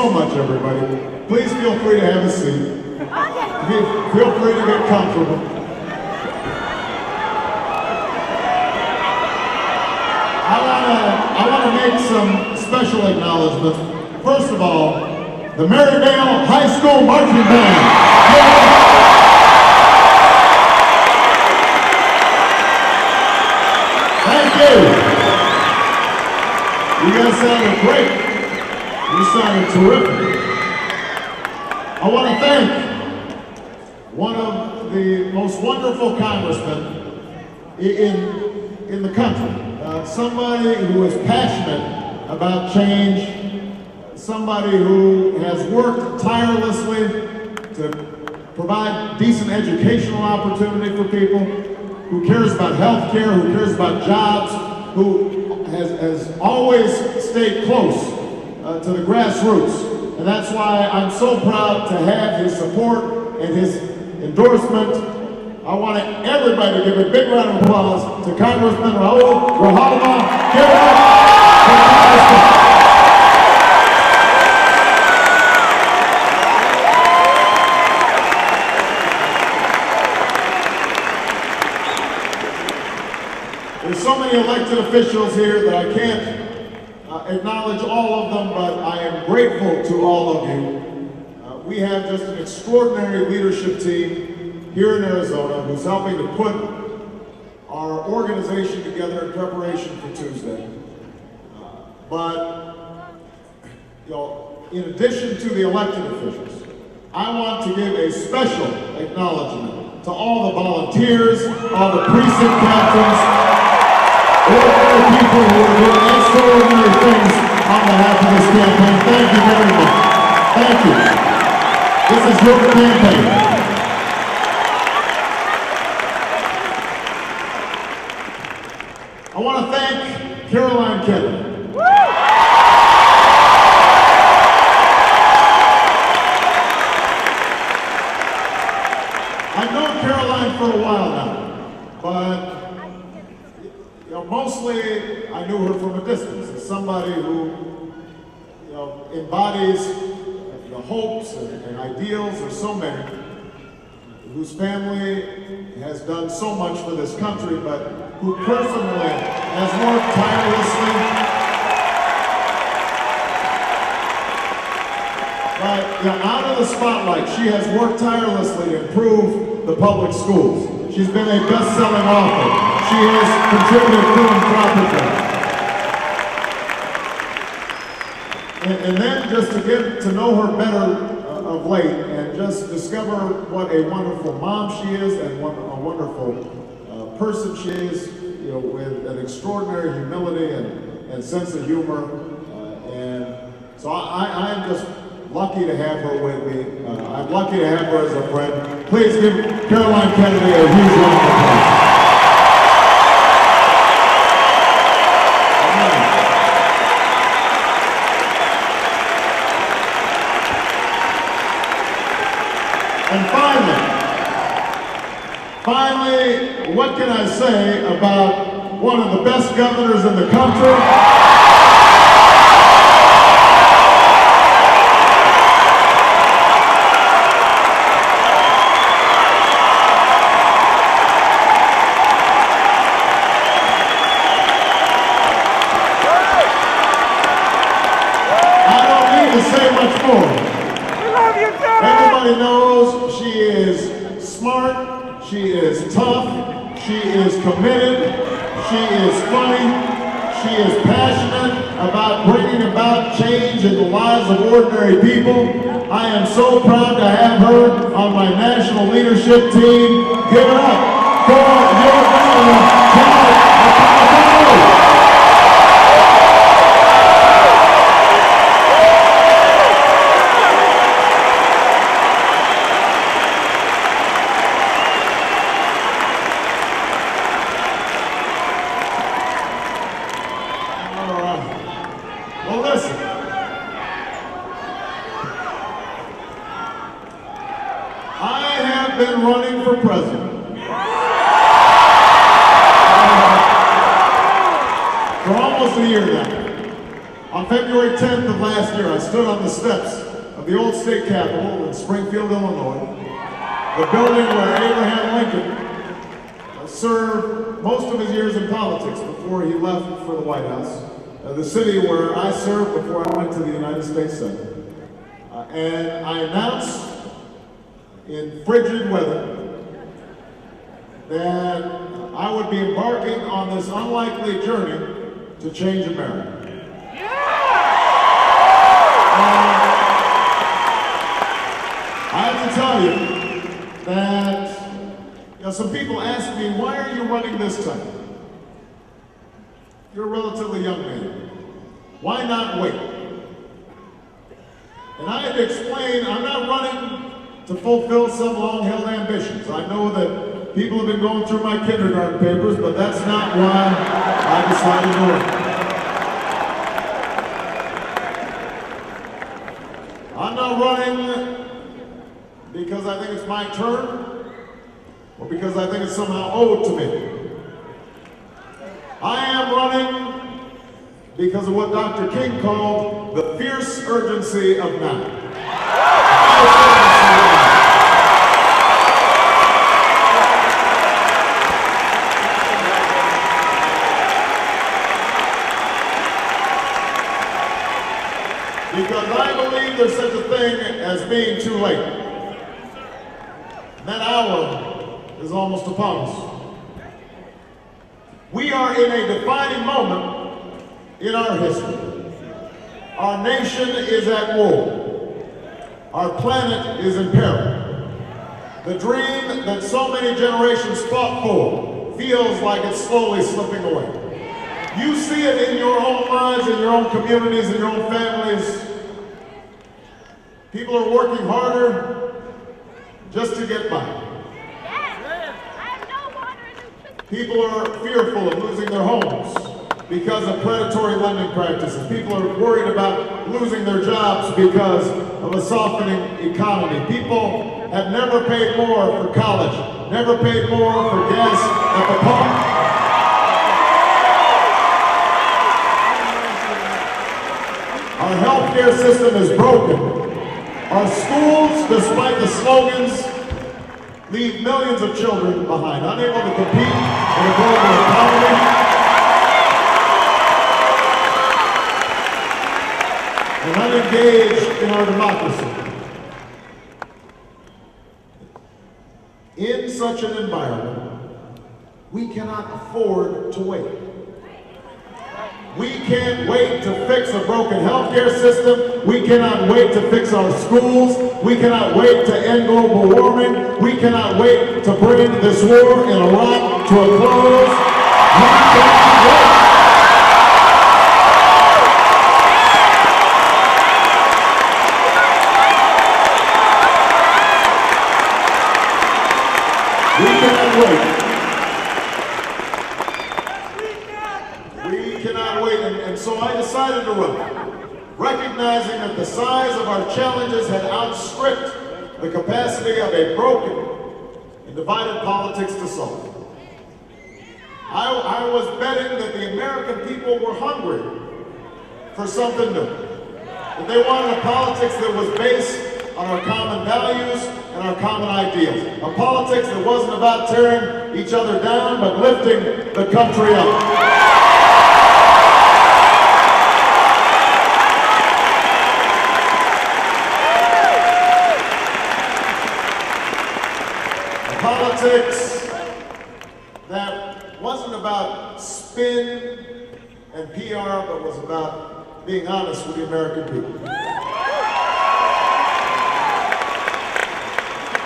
so much, everybody. Please feel free to have a seat. Feel free to get comfortable. I want to make some special acknowledgments. First of all, the Marydale High School Marching Band. Thank you. You guys sounded great. You sounded terrific. I want to thank one of the most wonderful congressmen in the country. Somebody who is passionate about change, somebody who has worked tirelessly to provide decent educational opportunity for people, who cares about health care, who cares about jobs, who has always stayed close to the grassroots. And that's why I'm so proud to have his support and his endorsement. I want everybody to give a big round of applause to Congressman Raul Grijalva. Give it up for Congressman. There's so many elected officials here that I can't acknowledge all of them, but I am grateful to all of you. We have just an extraordinary leadership team here in Arizona who's helping to put our organization together in preparation for Tuesday. But, in addition to the elected officials, I want to give a special acknowledgement to all the volunteers, all the precinct captains, ordinary people who are doing extraordinary things on behalf of this campaign. Thank you very much. Thank you. This is your campaign. I want to thank Caroline Kennedy. I've known Caroline for a while now, but mostly I knew her from a distance as somebody who embodies the hopes and ideals of so many, whose family has done so much for this country, but who personally has worked tirelessly. But out of the spotlight, she has worked tirelessly to improve the public schools. She's been a best-selling author. She has contributed philanthropically. And then just to get to know her better of late and just discover what a wonderful mom she is and what a wonderful person she is, with an extraordinary humility and sense of humor. And so I am just lucky to have her with me. I'm lucky to have her as a friend. Please give Caroline Kennedy a huge round of applause. And finally, what can I say about one of the best governors in the country? I don't need to say much more. Everybody knows she is smart, she is tough, she is committed, she is funny, she is passionate about bringing about change in the lives of ordinary people. I am so proud to have her on my national leadership team. Give it up for your governor, Janet. Well, listen. I have been running for president for almost a year now. On On February 10th of last year, I stood on the steps of the old state capitol in Springfield, Illinois, the building where Abraham Lincoln served most of his years in politics before he left for the White House, the city where I served before I went to the United States Senate. And I announced in frigid weather that I would be embarking on this unlikely journey to change America. I have to tell you that some people ask me, why are you running this time? You're a relatively young man. Why not wait? And I had to explain, I'm not running to fulfill some long-held ambitions. I know that people have been going through my kindergarten papers, but that's not why I decided to run. I'm not running because I think it's my turn or because I think it's somehow owed to me. I am running because of what Dr. King called the fierce urgency of now. Because I believe there's such a thing as being too late. That hour is almost upon us. We are in a defining moment in our history. Our nation is at war. Our planet is in peril. The dream that so many generations fought for feels like it's slowly slipping away. You see it in your own lives, in your own communities, in your own families. People are working harder just to get by. People are fearful of losing their homes because of predatory lending practices. People are worried about losing their jobs because of a softening economy. People have never paid more for college, never paid more for gas at the pump. Our healthcare system is broken. Our schools, despite the slogans, leave millions of children behind, unable to compete in a global economy. And unengaged in our democracy. In such an environment, we cannot afford to wait. We can't wait to fix a broken healthcare system. We cannot wait to fix our schools. We cannot wait to end global warming. We cannot wait to bring this war in Iraq to a close. We cannot wait. We cannot wait. And so I decided to run, recognizing that the size of our challenges had outstripped the capacity of a broken and divided politics to solve. I was betting that the American people were hungry for something new. That they wanted a politics that was based on our common values and our common ideals. A politics that wasn't about tearing each other down, but lifting the country up. Politics that wasn't about spin and PR, but was about being honest with the American people.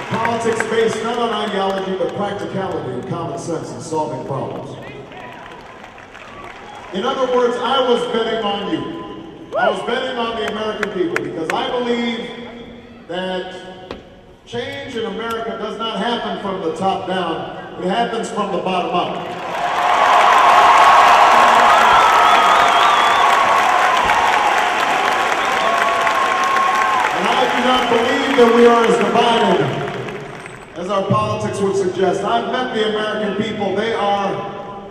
Politics based not on ideology, but practicality and common sense in solving problems. In other words, I was betting on you. I was betting on the American people because I believe that change in America does not happen from the top down, it happens from the bottom up. And I do not believe that we are as divided as our politics would suggest. I've met the American people. They are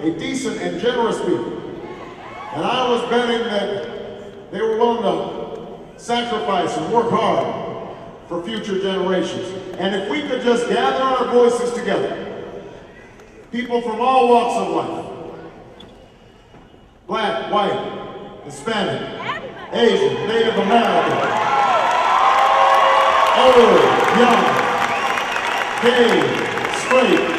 a decent and generous people. And I was betting that They were willing to sacrifice and work hard for future generations. And if we could just gather our voices together, people from all walks of life, black, white, Hispanic, Asian, Native American, old, young, gay, straight,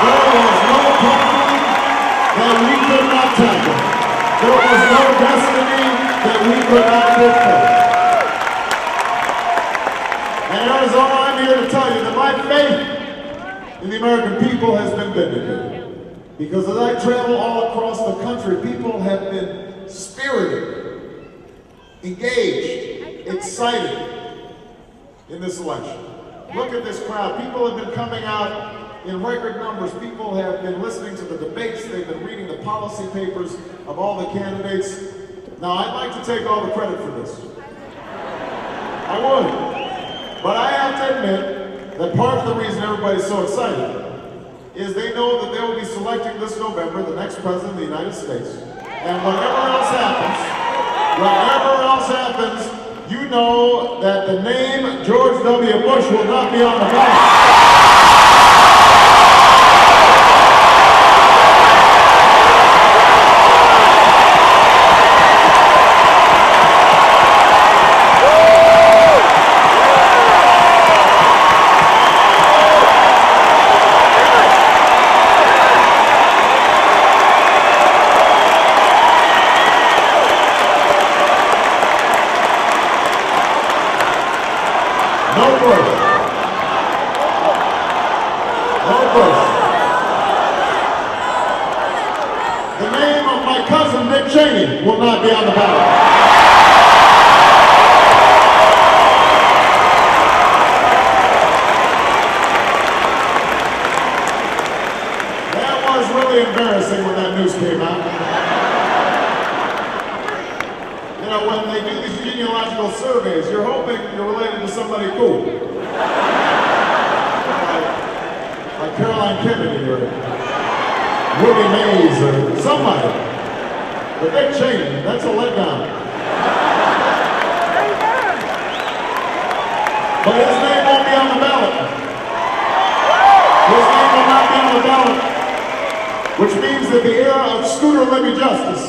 there was no problem that we could not tackle. There was no destiny that we could not fulfill. And Arizona, I'm here to tell you that my faith in the American people has been vindicated. Because as I travel all across the country, people have been spirited, engaged, excited in this election. Look at this crowd. People have been coming out in record numbers. People have been listening to the debates. They've been reading the policy papers of all the candidates. Now, I'd like to take all the credit for this. I would. But I have to admit that part of the reason everybody's so excited is they know that they will be selecting this November the next president of the United States. And whatever else happens, you know that the name George W. Bush will not be on the ballot. Will not be on the ballot. That was really embarrassing when that news came out. You know, when they do these genealogical surveys, you're hoping you're related to somebody cool. Like Caroline Kennedy or Willie Mays or somebody. But Dick Cheney, that's a letdown. But his name won't be on the ballot. His name will not be on the ballot. Which means that the era of Scooter Libby justice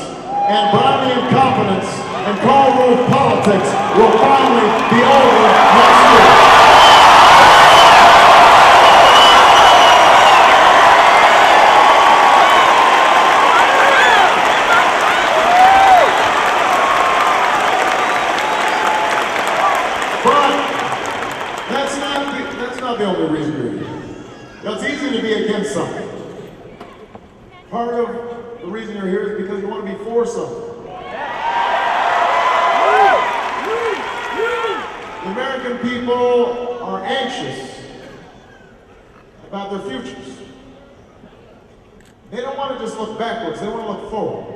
and Brownie incompetence and Karl Rove politics will finally be over next year. The only reason you're here. It's easy to be against something. Part of the reason you're here is because you want to be for something. The American people are anxious about their futures. They don't want to just look backwards, they want to look forward.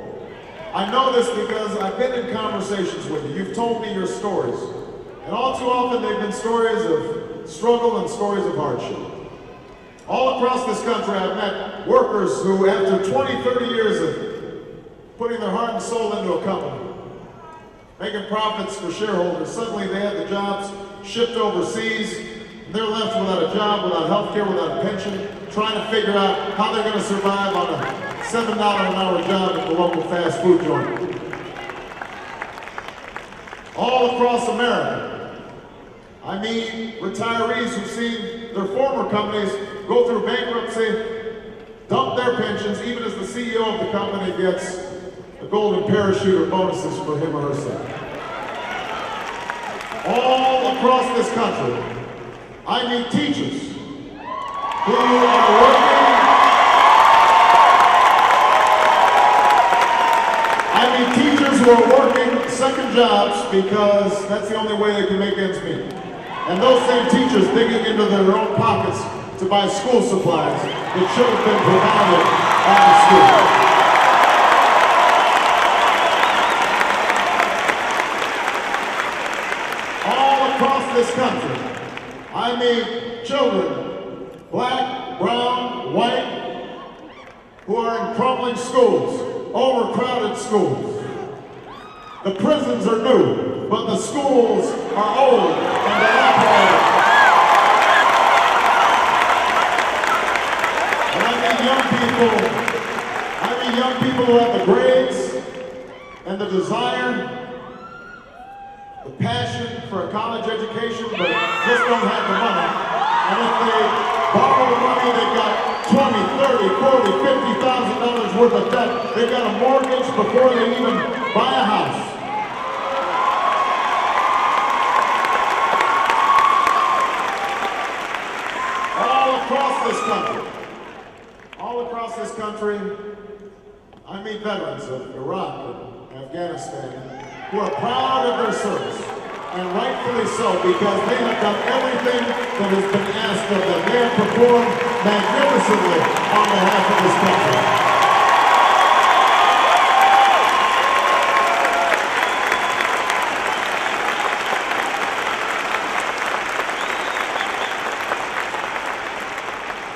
I know this because I've been in conversations with you. You've told me your stories. And all too often they've been stories of struggle and stories of hardship. All across this country I've met workers who, after 20, 30 years of putting their heart and soul into a company, making profits for shareholders, suddenly they have the jobs shipped overseas, and they're left without a job, without health care, without a pension, trying to figure out how they're going to survive on a $7 an hour job at the local fast food joint. All across America, I mean retirees who've seen their former companies go through bankruptcy, dump their pensions, even as the CEO of the company gets a golden parachute or bonuses for him or herself. All across this country, I meet teachers who are working. I meet teachers who are working second jobs because that's the only way they can make ends meet. And those same teachers digging into their own pockets to buy school supplies that should have been provided at the school. All across this country, I meet children, black, brown, white, who are in crumbling schools, overcrowded schools. The prisons are new, but the schools are old and dilapidated. And I mean young people who have the grades and the desire, the passion for a college education, but just don't have the money. And if they borrow the money, they've got $20, $30, $40, $50,000 worth of debt. They've got a mortgage before they even buy a house. All across this country, I meet veterans of Iraq and Afghanistan who are proud of their service, and rightfully so, because they have done everything that has been asked of them. They have performed magnificently on behalf of this country.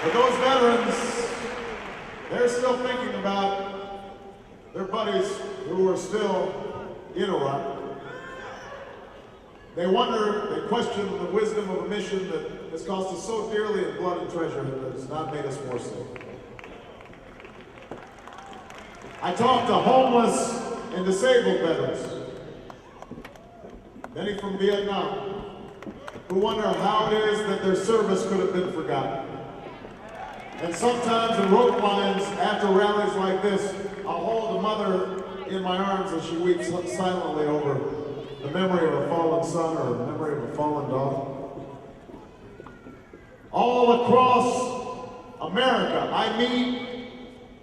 But those veterans, they're still thinking about their buddies who are still in Iraq. They wonder, they question the wisdom of a mission that has cost us so dearly in blood and treasure that has not made us more safe. I talk to homeless and disabled veterans, many from Vietnam, who wonder how it is that their service could have been forgotten. And sometimes in rope lines, after rallies like this, I'll hold a mother in my arms as she weeps silently over the memory of a fallen son or the memory of a fallen daughter. All across America, I meet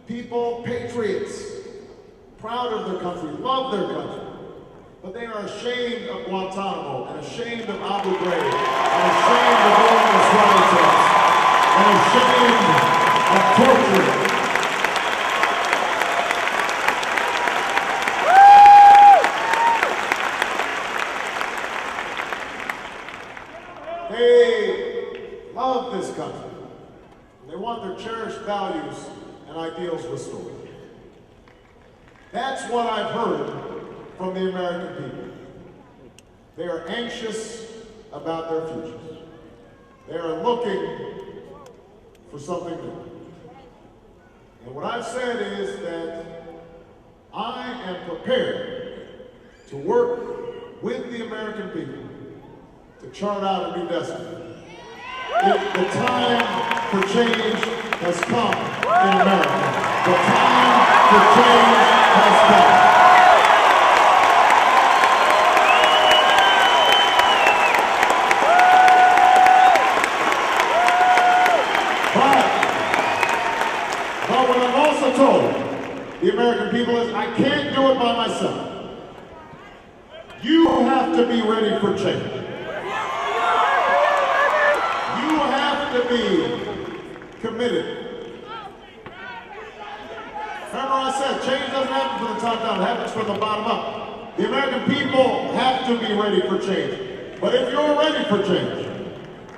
people, patriots, proud of their country, love their country, but they are ashamed of Guantanamo and ashamed of Abu Ghraib and ashamed of all this relatives and ashamed of torture. They love this country. They want their cherished values and ideals restored. That's what I've heard from the American people. They are anxious about their futures. They are looking for something new. And what I've said is that I am prepared to work with the American people to chart out a new destiny. The time for change has come in America. The time for change has come. But what I've also told the American people is I can't do it by myself. You have to be ready for change. To be committed. Remember I said, change doesn't happen from the top down, it happens from the bottom up. The American people have to be ready for change. But if you're ready for change,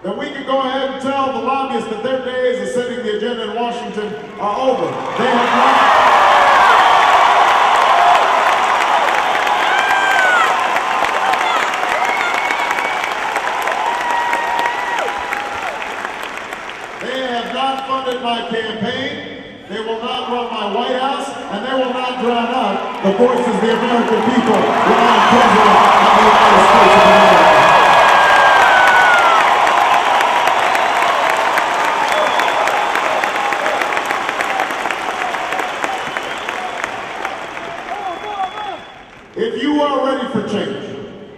then we can go ahead and tell the lobbyists that their days of setting the agenda in Washington are over. They have not. Funded my campaign, they will not run my White House, and they will not drown out the voices of the American people when I am President of the United States of America. If you are ready for change,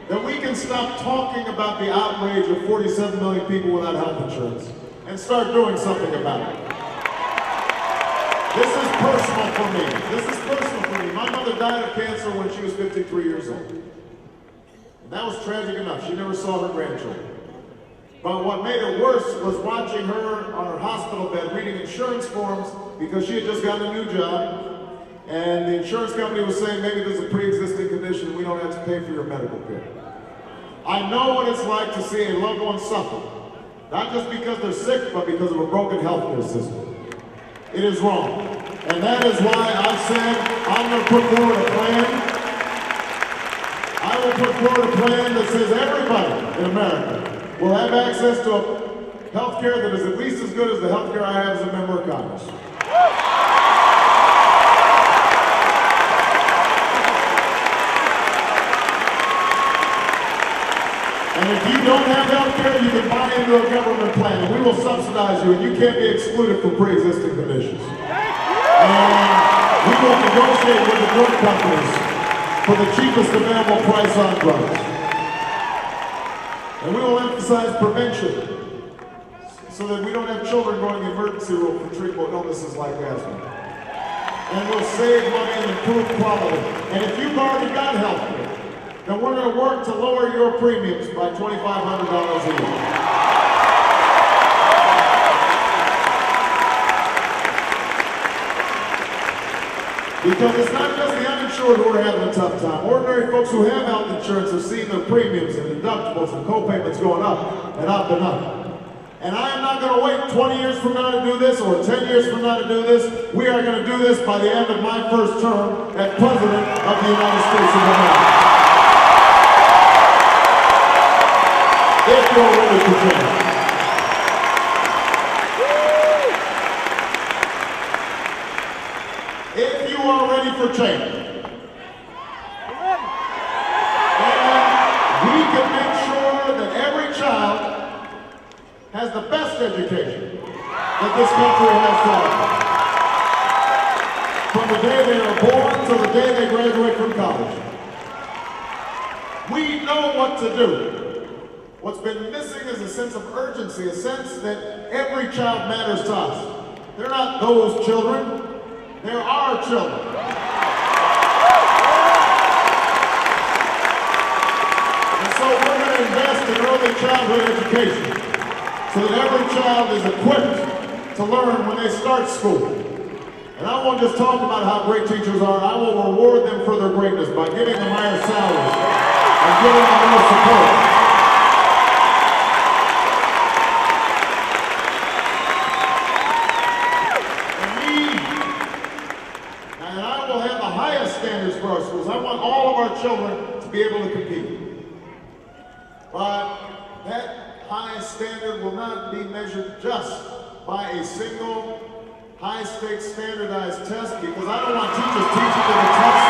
then we can stop talking about the outrage of 47 million people without health insurance and start doing something about it. This is personal for me. This is personal for me. My mother died of cancer when she was 53 years old. And that was tragic enough. She never saw her grandchildren. But what made it worse was watching her on her hospital bed reading insurance forms because she had just gotten a new job. And the insurance company was saying, maybe there's a pre-existing condition, we don't have to pay for your medical care. I know what it's like to see a loved one suffer. Not just because they're sick, but because of a broken healthcare system. It is wrong. And that is why I said I'm going to put forward a plan. I will put forward a plan that says everybody in America will have access to health care that is at least as good as the health care I have as a member of Congress. And if you don't have health care, you can buy into a government plan, and we will subsidize you, and you can't be excluded from pre-existing conditions. And we will negotiate with the drug companies for the cheapest available price on drugs. And we will emphasize prevention so that we don't have children going to the emergency room for treatable illnesses like asthma. And we'll save money and improve quality. And if you've already got health care, then we're going to work to lower your premiums by $2,500 a year. Because it's not just the uninsured who are having a tough time. Ordinary folks who have health insurance have seen their premiums and deductibles and co-payments going up and up and up. And I am not going to wait 20 years from now to do this or 10 years from now to do this. We are going to do this by the end of my first term as President of the United States of America. If you're ready for change. If you are ready for change, and we can make sure that every child has the best education that this country has to offer. From the day they are born to the day they graduate from college. We know what to do. What's been missing is a sense of urgency, a sense that every child matters to us. They're not those children, they're our children. And so we're going to invest in early childhood education so that every child is equipped to learn when they start school. And I won't just talk about how great teachers are, I will reward them for their greatness by giving them higher salaries and giving them more support. For our schools. I want all of our children to be able to compete. But that high standard will not be measured just by a single high-stakes standardized test, because I don't want teachers teaching to the test.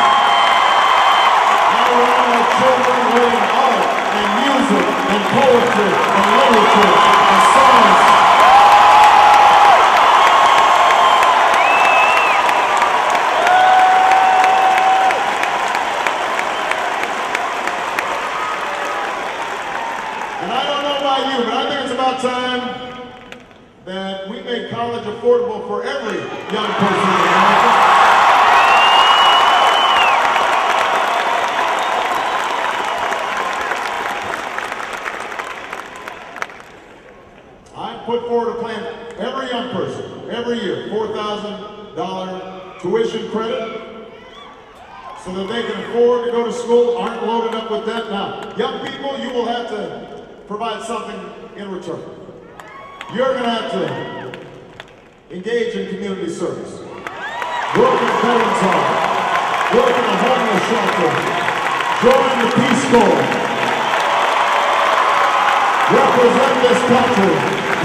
I want our children learning art and music and poetry and literature and science. Time that we make college affordable for every young person in America. I put forward a plan, every young person, every year, $4,000 tuition credit so that they can afford to go to school, aren't loaded up with debt. Now, young people, you will have to provide something in return. You're going to have to engage in community service. Work in Veterans Hall. Work in a homeless shelter. Join the Peace Corps. Represent this country.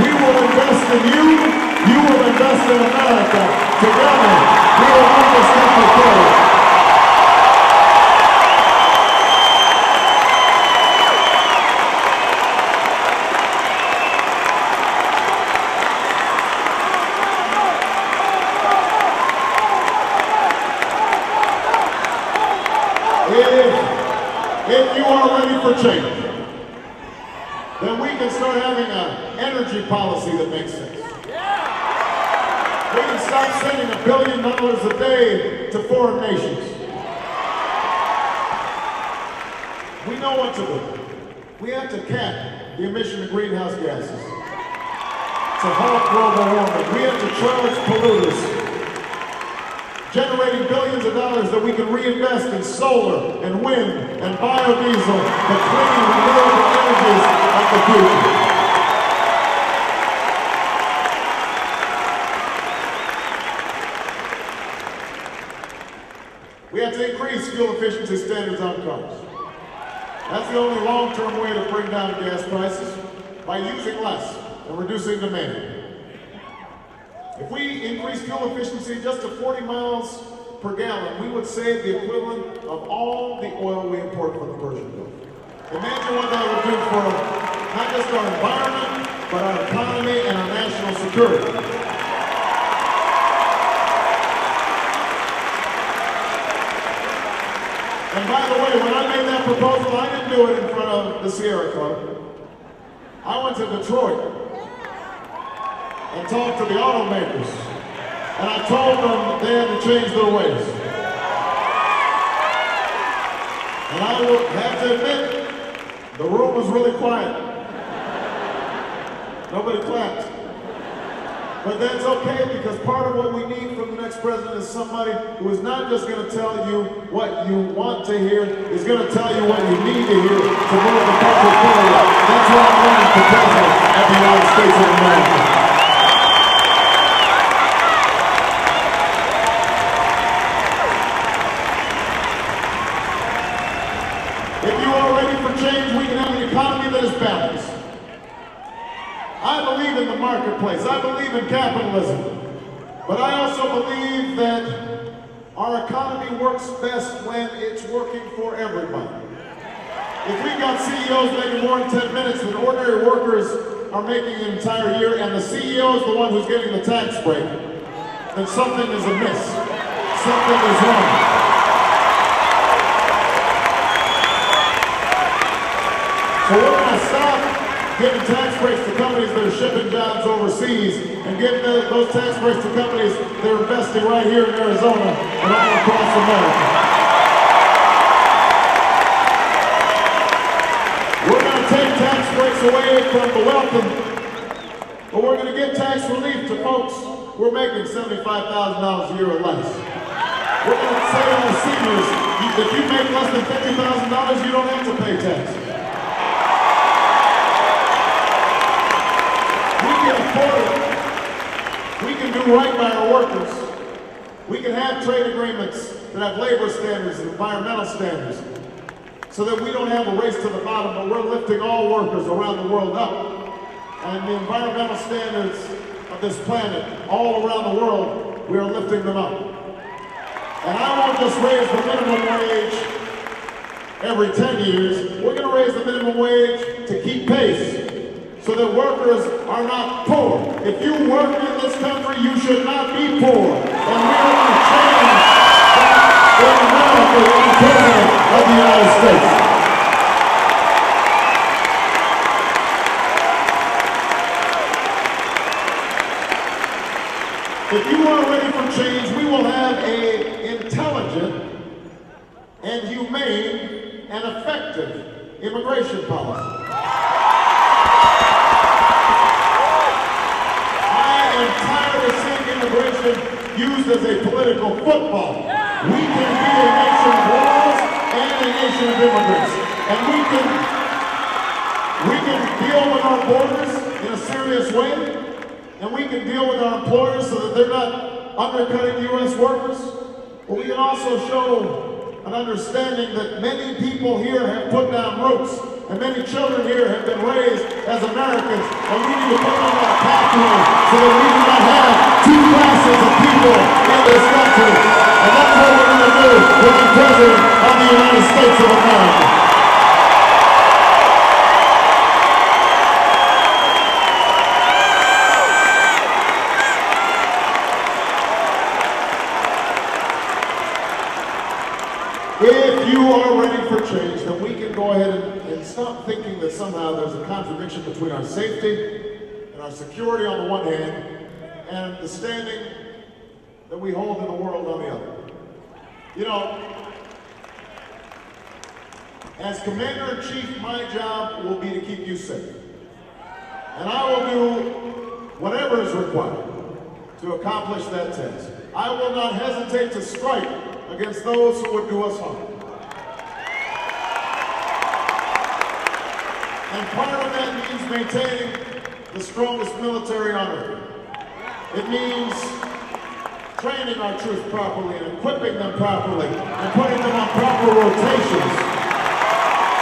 We will invest in you. You will invest in America. Together, we will move this country forward. If you are ready for change, then we can start having an energy policy that makes sense. We can stop sending $1 billion a day to foreign nations. We know what to do. We have to cap the emission of greenhouse gases to halt global warming. We have to charge polluters, generating billions of dollars that we can reinvest in solar and wind and biodiesel, the clean, renewable energies of the future. increase fuel efficiency standards on cars. That's the only long-term way to bring down gas prices, by using less and reducing demand. If we increase fuel efficiency just to 40 miles per gallon, we would save the equivalent of all the oil we import from the Persian Gulf. Imagine what that would do for not just our environment, but our economy and our national security. And by the way, when I made that proposal, I didn't do it in front of the Sierra Club. I went to Detroit and talked to the automakers, and I told them they had to change their ways. And I will have to admit, the room was really quiet. Nobody clapped. But that's okay, because part of what we need from the next president is somebody who is not just going to tell you what you want to hear, is going to tell you what you need to hear to move the country forward. That's why I'm running for president of the United States of America. If you are ready for change, we can have an economy that is balanced. I believe in the marketplace. I believe in capitalism. But I also believe that our economy works best when it's working for everybody. If we've got CEOs making more in 10 minutes than ordinary workers are making an entire year, and the CEO is the one who's getting the tax break, then something is amiss. Something is wrong. So we're going to stop giving tax breaks to companies that are shipping jobs overseas, and giving those tax breaks to companies that are investing right here in Arizona and all across America. We're going to take tax breaks away from the wealthy, but we're going to give tax relief to folks who are making $75,000 a year or less. We're going to say to our seniors, if you make less than $50,000, you don't have to pay tax. We can do right by our workers. We can have trade agreements that have labor standards and environmental standards, so that we don't have a race to the bottom, but we're lifting all workers around the world up. And the environmental standards of this planet, all around the world, we are lifting them up. And I won't just raise the minimum wage every 10 years. We're going to raise the minimum wage to keep pace, so that workers are not poor. If you work in this country, you should not be poor. And we are going to change that in America when the President of the United States. If you are ready for change, we will have an intelligent and humane and effective immigration policy. Immigration used as a political football. We can be a nation of laws and a nation of immigrants. And we can deal with our borders in a serious way, and we can deal with our employers so that they're not undercutting U.S. workers. But we can also show an understanding that many people here have put down roots, and many children here have been raised as Americans, and we need to put them on a pathway so that we do not have two classes of people in this country. And that's what we're going to do with the President of the United States of America. If you are ready for change, then we can go ahead and stop thinking that somehow there's a contradiction between our safety and our security on the one hand, and the standing that we hold in the world on the other. You know, as Commander-in-Chief, my job will be to keep you safe. And I will do whatever is required to accomplish that task. I will not hesitate to strike against those who would do us harm. And part of that means maintaining the strongest military on earth. It means training our troops properly and equipping them properly and putting them on proper rotations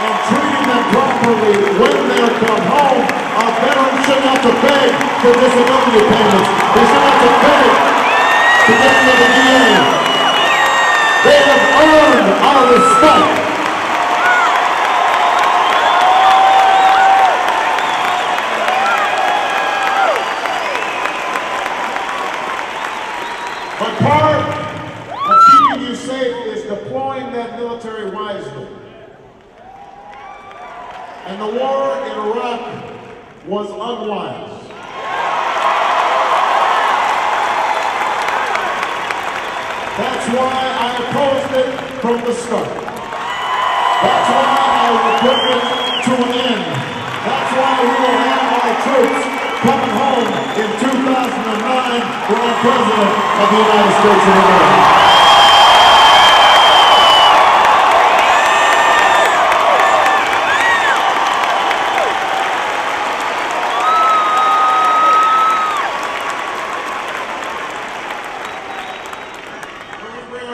and treating them properly when they'll come home. Our veterans shouldn't have to beg for disability payments. They shouldn't have to beg to get into the VA. They have earned our respect. But part of keeping you safe is deploying that military wisely. And the war in Iraq was unwise. That's why I opposed it from the start. That's why I will put it to an end. That's why we will have our troops coming home in 2009 when I'm President of the United States of America.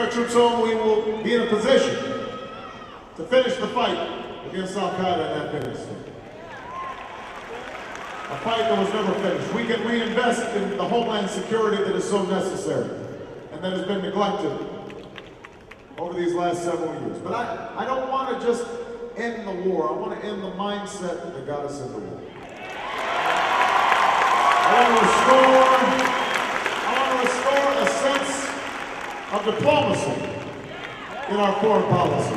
Troops home, we will be in a position to finish the fight against Al-Qaeda in Afghanistan. A fight that was never finished. We can reinvest in the homeland security that is so necessary and that has been neglected over these last several years. But I don't want to just end the war. I want to end the mindset that got us in the war. I want to restore a sense of diplomacy in our foreign policy.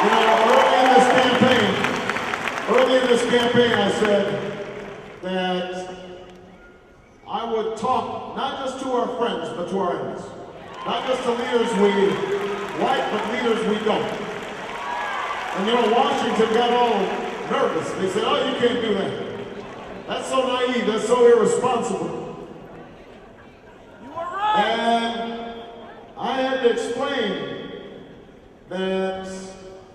You know, early in this campaign, I said that I would talk not just to our friends, but to our enemies. Not just to leaders we like, but leaders we don't. And you know, Washington got all nervous. They said, oh, you can't do that. That's so naive, that's so irresponsible. And I had to explain that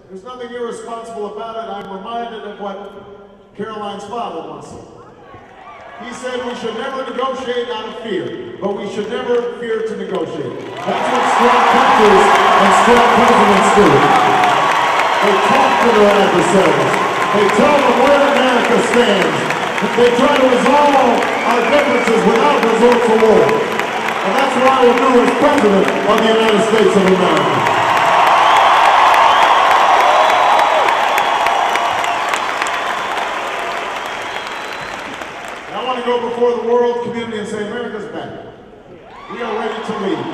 there's nothing irresponsible about it. I'm reminded of what Caroline's father once said. He said we should never negotiate out of fear, but we should never fear to negotiate. That's what strong countries and strong presidents do. They talk to their adversaries. They tell them where America stands. They try to resolve our differences without resort to war. And that's what I will do as President of the United States of America. And I want to go before the world community and say, America's back. We are ready to lead.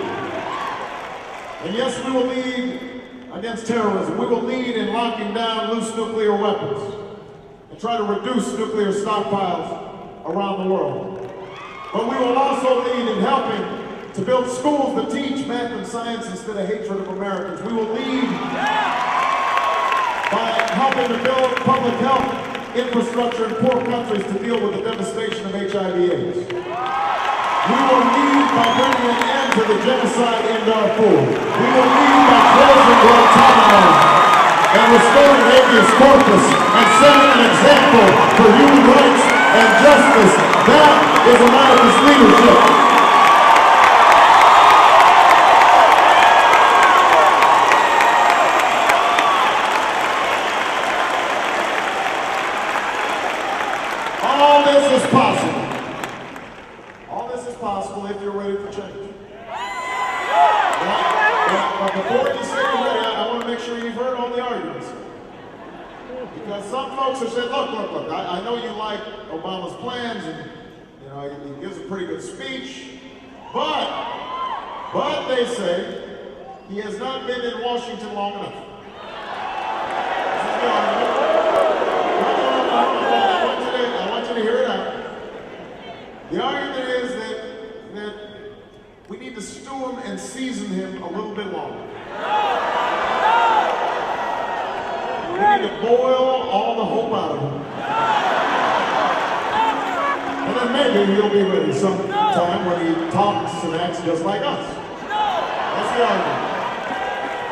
And yes, we will lead against terrorism. We will lead in locking down loose nuclear weapons and try to reduce nuclear stockpiles around the world. But we will also lead in helping to build schools that teach math and science instead of hatred of Americans. We will lead by helping to build public health infrastructure in poor countries to deal with the devastation of HIV/AIDS. We will lead by bringing an end to the genocide in Darfur. We will lead by closing Guantanamo and restoring habeas corpus and setting an example for human rights and justice. That is America's leadership. All this is possible. All this is possible if you're ready for change. But before you say you're ready, I want to make sure you've heard all the arguments. Because some folks have said, look, I know you like Obama's plans and you know he gives a pretty good speech, but they say he has not been in Washington long enough. This is the argument. I want you to hear it out. The argument is that we need to stew him and season him a little bit longer. We need to boil all the hope out of him. And then maybe he'll be ready sometime when he talks and acts just like us. That's the argument.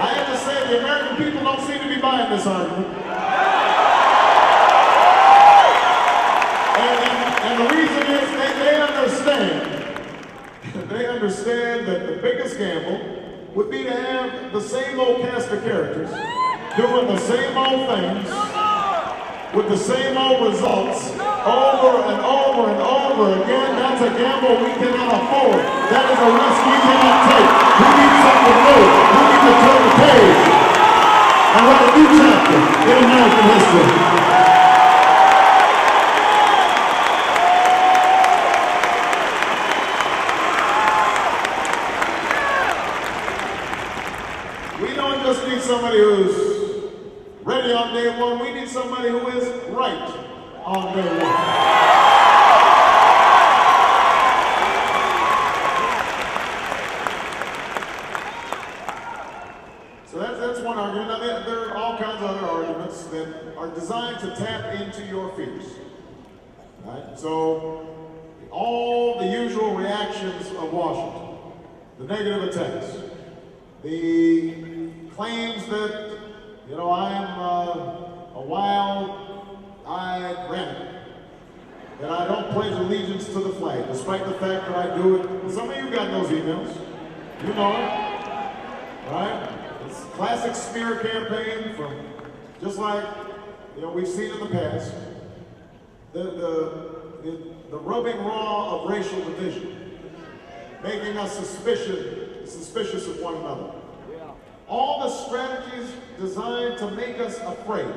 I have to say, the American people don't seem to be buying this argument. And the reason is they understand they understand that the biggest gamble would be to have the same old cast of characters doing the same old things with the same old results over and over and over again. That's a gamble we cannot afford. That is a risk we cannot take. We need something new. We need to turn the page and write a new chapter in American history. We don't just need somebody who's ready on day one. We need somebody who is right on day one. So that's one argument. Now, there are all kinds of other arguments that are designed to tap into your fears. Right? So all the usual reactions of Washington, the negative attacks, the claims that, you know, I am a wild-eyed rabbit, that I don't pledge allegiance to the flag, despite the fact that I do it. And some of you got those emails. You know it, right? It's a classic smear campaign from, just like, you know, we've seen in the past, the rubbing raw of racial division, making us suspicious of one another. All the strategies designed to make us afraid.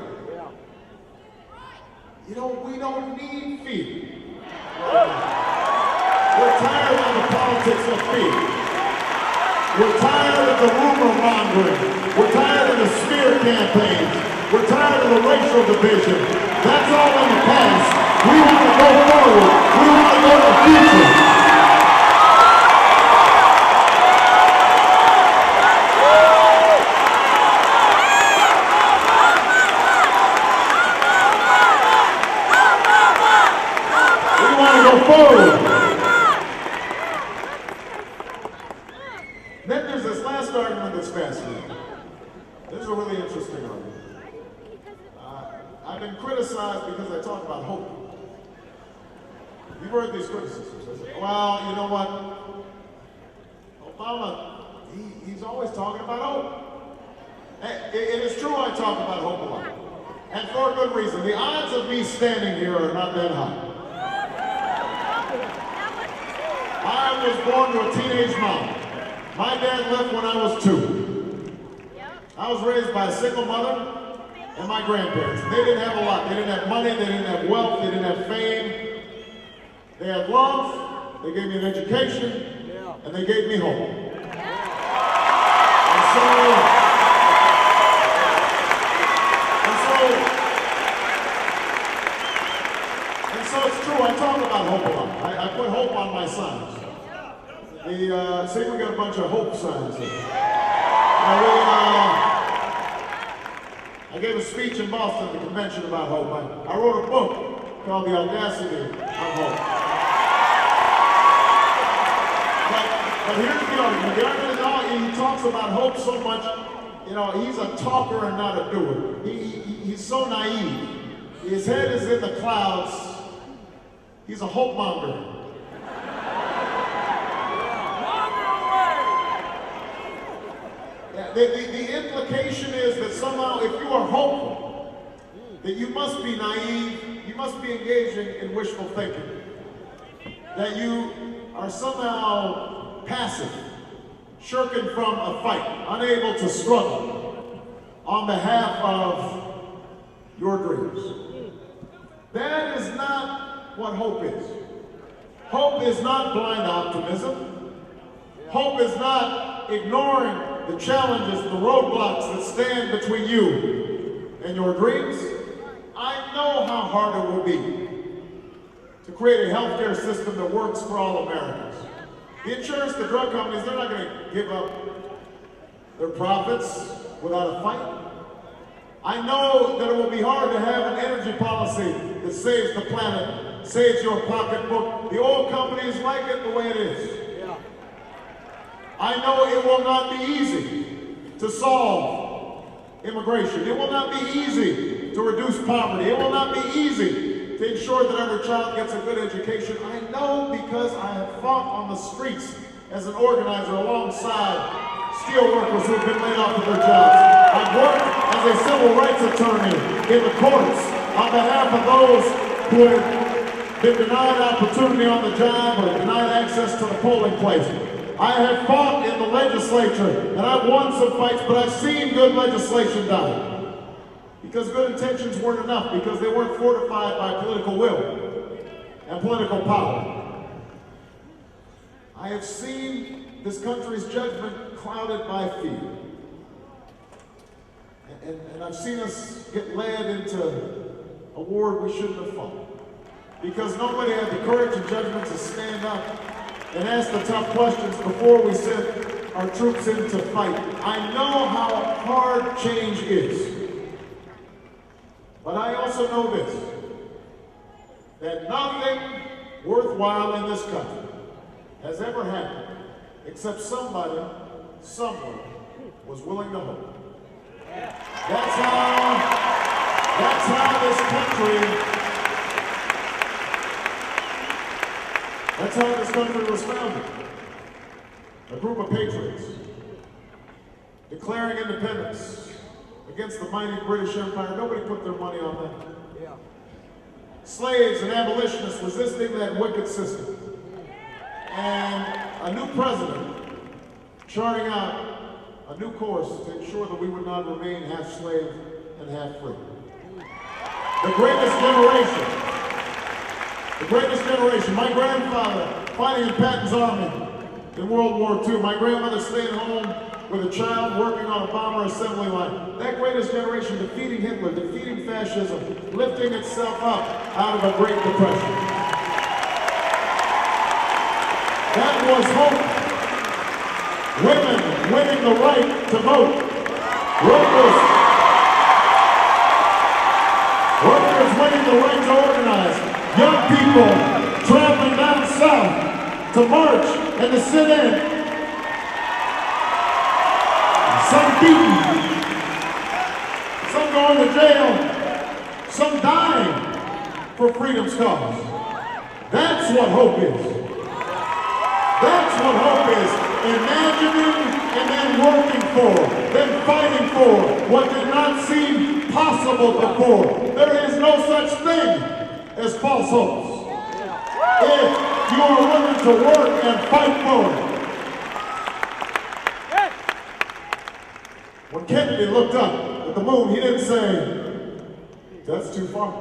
You know, we don't need fear. We're tired of the politics of fear. We're tired of the rumor mongering. We're tired of the smear campaigns. We're tired of the racial division. That's all in the past. We want to go forward. We want to go to the future. Forward. Then there's this last argument that's fascinating. This is a really interesting argument. I've been criticized because I talk about hope. You've heard these criticisms. I say, well, you know what? Obama, he's always talking about hope. It is true I talk about hope a lot. And for a good reason. The odds of me standing here are not that high. I was born to a teenage mom. My dad left when I was 2. I was raised by a single mother and my grandparents. They didn't have a lot. They didn't have money, they didn't have wealth, they didn't have fame. They had love, they gave me an education, and they gave me hope. And so it's true, I talk about hope a lot. I put hope on my signs. See, we got a bunch of hope signs here. I gave a speech in Boston at the convention about hope. I wrote a book called The Audacity of Hope. But here's the argument. The argument is, he talks about hope so much, you know, he's a talker and not a doer. He's so naive. His head is in the clouds. He's a hope monger. The implication is that somehow if you are hopeful, that you must be naive, you must be engaging in wishful thinking, that you are somehow passive, shirking from a fight, unable to struggle on behalf of your dreams. That is not what hope is. Hope is not blind optimism. Hope is not ignoring the challenges, the roadblocks that stand between you and your dreams. I know how hard it will be to create a healthcare system that works for all Americans. The insurance, the drug companies, they're not going to give up their profits without a fight. I know that it will be hard to have an energy policy that saves the planet, saves your pocketbook. The oil companies like it the way it is. I know it will not be easy to solve immigration. It will not be easy to reduce poverty. It will not be easy to ensure that every child gets a good education. I know because I have fought on the streets as an organizer alongside steel workers who have been laid off of their jobs. I've worked as a civil rights attorney in the courts on behalf of those who have been denied opportunity on the job or denied access to the polling place. I have fought in the legislature, and I've won some fights, but I've seen good legislation die. Because good intentions weren't enough, because they weren't fortified by political will and political power. I have seen this country's judgment clouded by fear. And I've seen us get led into a war we shouldn't have fought. Because nobody had the courage and judgment to stand up and ask the tough questions before we sent our troops in to fight. I know how hard change is. But I also know this, that nothing worthwhile in this country has ever happened except somebody, somewhere, was willing to hope. That's how this country was founded. A group of patriots declaring independence against the mighty British Empire. Nobody put their money on that. Yeah. Slaves and abolitionists resisting that wicked system. And a new president charting out a new course to ensure that we would not remain half slave and half free. The greatest generation. My grandfather fighting in Patton's army in World War II. My grandmother staying home with a child working on a bomber assembly line. That greatest generation defeating Hitler, defeating fascism, lifting itself up out of a Great Depression. That was hope. Women winning the right to vote. Workers winning the right to organize. Young people traveling down south to march and to sit in. Some beaten, some going to jail, some dying for freedom's cause. That's what hope is. That's what hope is. Imagining and then working for, then fighting for what did not seem possible before. There is no such thing as false hopes. If you are willing to work and fight for it. When Kennedy looked up at the moon, he didn't say, "That's too far."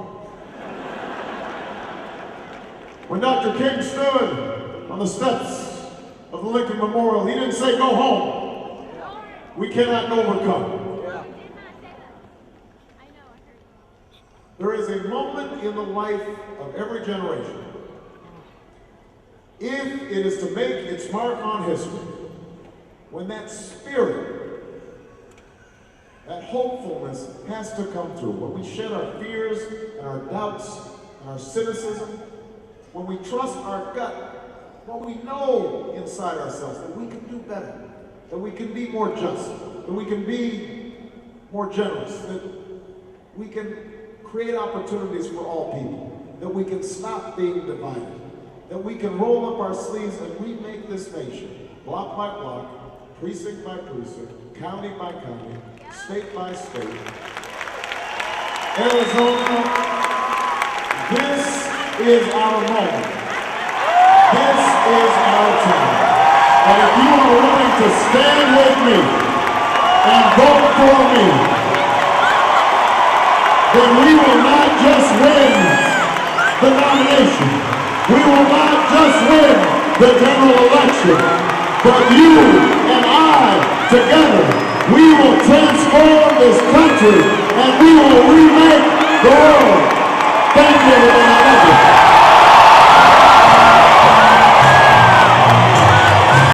When Dr. King stood on the steps of the Lincoln Memorial, he didn't say, "Go home. We cannot overcome." There is a moment in the life of every generation, if it is to make its mark on history, when that spirit, that hopefulness has to come through. When we shed our fears and our doubts and our cynicism, when we trust our gut, what we know inside ourselves, that we can do better, that we can be more just, that we can be more generous, that we can create opportunities for all people, that we can stop being divided, that we can roll up our sleeves and remake this nation, block by block, precinct by precinct, county by county, state by state. Arizona, this is our moment. This is our time. And if you are willing to stand with me and vote for me, then we will not just win the nomination. We will not just win the general election. But you and I, together, we will transform this country and we will remake the world. Thank you, everybody.